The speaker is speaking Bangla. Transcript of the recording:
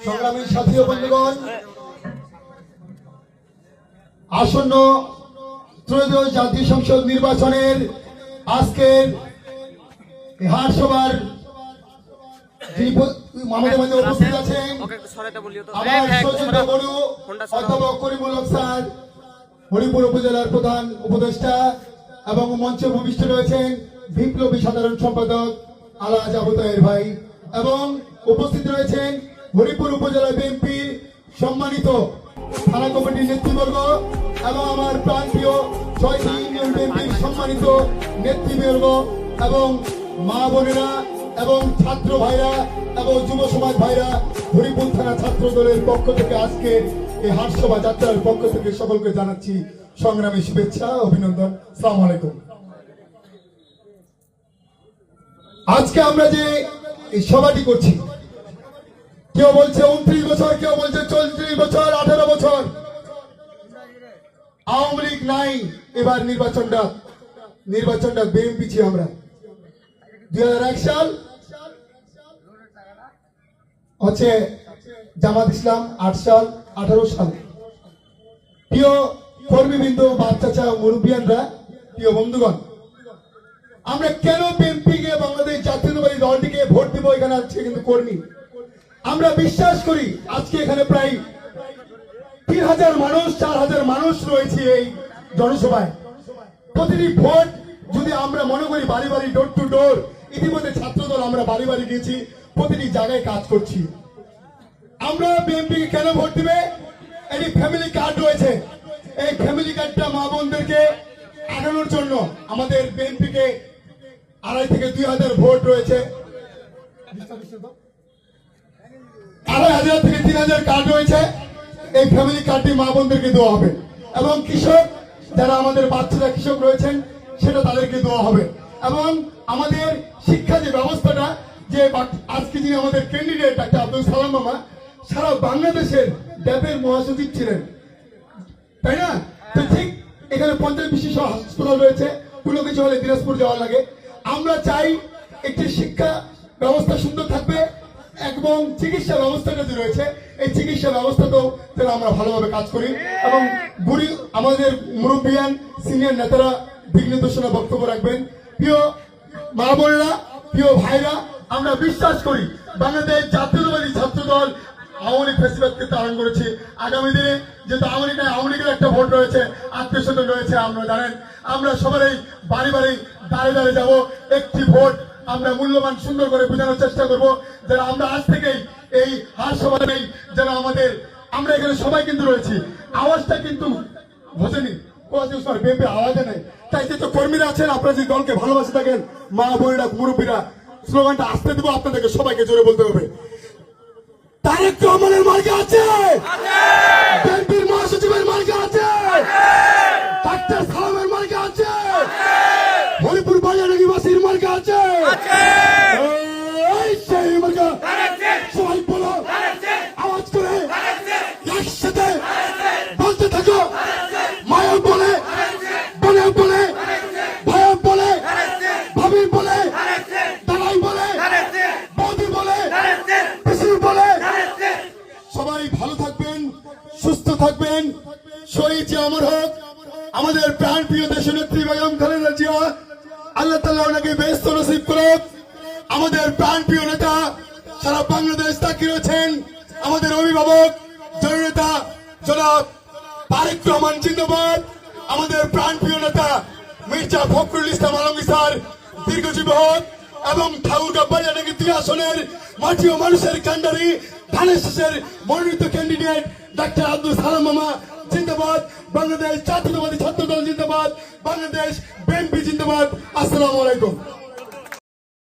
সংগ্রামী সাথী ও বন্ধুগণ, আসন্ন ত্রয়োদশ জাতীয় সংসদ নির্বাচনের আজকের হাট সভার আমাদের মাঝে উপস্থিত আছেন আমার সচিব বড়ু অধ্যাপক করিমুল হক স্যার, হরিপুর উপজেলার প্রধান উপদেষ্টা, এবং মঞ্চে ভূমিষ্ঠ রয়েছেন বিপ্লবী সাধারণ সম্পাদক আলহাজ আবু তাহের ভাই, এবং উপস্থিত রয়েছেন হরিপুর উপজেলা বিএনপির সম্মানিত থানা কমিটির নেতৃবর্গ এবং আমার প্রান্তীয় ৬টি ইউনিয়ন বিএনপির সম্মানিত নেতৃবর্গ এবং মা বোনেরা এবং ছাত্র ভাইরা এবং যুব সমাজ ভাইরা, হরিপুর থানা ছাত্র দলের পক্ষ থেকে আজকে এই হাট শোভা যাত্রার পক্ষ থেকে সকলকে জানাচ্ছি সংগ্রামী শুভেচ্ছা, অভিনন্দন। আসসালামু আলাইকুম। আজকে আমরা যে এই সভাটি করছি, কেউ বলছে 29 বছর, কেউ বলছে 34 বছর, 18 বছর, আওয়ামী লীগ নাই, এবার নির্বাচনটা বিএনপি ছি আমরা। 2001 সাল হচ্ছে জামাত ইসলাম, 8 সাল, 18 সাল। প্রিয় কর্মীবৃন্দ, বাচ্চা মুরব্বিয়ানরা, প্রিয় বন্ধুগণ, আমরা কেন বিএনপিকে, বাংলাদেশ জাতীয়তাবাদী দলটিকে ভোট দিব? এখানে আছে কিন্তু কর্মী, আমরা বিশ্বাস করি আজকে এখানে প্রায় 3000 মানুষ, 4000 মানুষ রয়েছে এই জনসভায়। প্রতিটি ভোট যদি আমরা মনে করি বাড়ি বাড়ি, ডোর টু ডোর, ইতিমধ্যে ছাত্রদল আমরা বাড়ি বাড়ি গেছি, প্রতিটি জায়গায় কাজ করছি। আমরা বিএনপিকে কেন ভোট দিবে? একটি ফ্যামিলি কার্ড রয়েছে, এই ফ্যামিলি কার্ডটা মা বোনদেরকে আগানোর জন্য আমাদের বিএনপিকে 2,500 থেকে 2,000 ভোট রয়েছে, 2,500 থেকে 3,000 কার্ড রয়েছে। এই ফ্যামিলি কার্ডটি মা বোনদেরকে দেওয়া হবে, এবং কৃষক যারা আমাদের বাচ্চারা কৃষক রয়েছেন সেটা তাদেরকে দেওয়া হবে। এবং আমাদের শিক্ষা যে ব্যবস্থাটা, যে আজকে যিনি আমাদের ক্যান্ডিডেট ডাক্তার আব্দুল সালাম মামা সারা বাংলাদেশের ড্যাবের মহাসচিব ছিলেন, তাই না? তো ঠিক এখানে 50 বিশিষ্ট হাসপাতাল রয়েছে, কোনো কিছু হলে দিনাজপুর যাওয়া লাগে। আমরা চাই একটি শিক্ষা ব্যবস্থা সুন্দর থাকবে, এবং চিকিৎসা ব্যবস্থাটা যে রয়েছে এই চিকিৎসা ব্যবস্থাতেও যেন আমরা ভালোভাবে কাজ করি। এবং বুড়ি আমাদের মুরব্বিয়ান সিনিয়র নেতারা দিক নির্দেশনা বক্তব্য রাখবেন। প্রিয় মা বোনেরা, প্রিয় ভাইরা, আমরা বিশ্বাস করি বাংলাদেশ জাতীয়তাবাদী ছাত্র দল আওয়ামী লীগ ফেসিবাদকে তাড়ন করেছে। আগামী দিনে যেহেতু আওয়ামী লীগের একটা ভোট রয়েছে, আত্মীয় স্বজন রয়েছে, আমরা জানেন আমরা সবাই বাড়ি বাড়ি দাঁড়িয়ে যাব। একটি ভোট আমরা মূল্যবান সুন্দর করে বোঝানোর চেষ্টা করব, যেন আমরা আজ থেকেই এই হাট সভা নেই, যেন আমরা এখানে সবাই কিন্তু রয়েছি, আওয়াজটা কিন্তু বোঝেনি, বিএনপি আওয়াজে নেই। তাই যে কর্মীরা আছেন, আপনারা যে দলকে ভালোবাসে থাকেন, মা বোনেরা মুরব্বীরা, স্লোগানটা আসতে দেবো, আপনাদেরকে সবাইকে জোরে বলতে হবে। তারেক রহমানের মার্কা আছে, বিএনপির মহাসচিবের মার্কা আছে, ডাক্তার সালামের মার্কা আছে, হরিপুর বাজার নিবাসীর মার্কা আছে, সেই মার্কা। সবাই বলো, আওয়াজ করে একসাথে বলতে থাকো। মায়া বলে, বলে বলে, ভাইয়া বলে, ভাবি বলে, দাদাই বলে, বৌদি বলে, পিসি বলে। সবাই ভালো থাকবেন, সুস্থ থাকবেন। শহীদ জিয়া অমর হোক। আমাদের প্রাণ প্রিয় দেশনেত্রী বেগম খালেদা জিয়া, আল্লাহ তাআলা ওনাকে বেহেশত নসিব করুক। আমাদের প্রাণ প্রিয় নেতা সারা বাংলাদেশ তাকিয়ে রয়েছেন, আমাদের অভিভাবক জননেতা জনাব তারেক রহমান জিন্দাবাদ। আমাদের প্রাণ প্রিয় নেতা মির্জা ফখরুল ইসলাম আলমগীর স্যার দীর্ঘজীবী হোক, এবং ঠাকুরগাঁও বাজারডাঙ্গি 2 আসনের মাটি ও মানুষের কান্ডারি ধানের শীষের মনোনীত ক্যান্ডিডেট ডাক্তার আব্দুল সালাম মামা জিন্দাবাদ। বাংলাদেশ জাতীয়তাবাদী ছাত্র দল জিন্দাবাদ। বাংলাদেশ বিএনপি জিন্দাবাদ। আসসালামু আলাইকুম।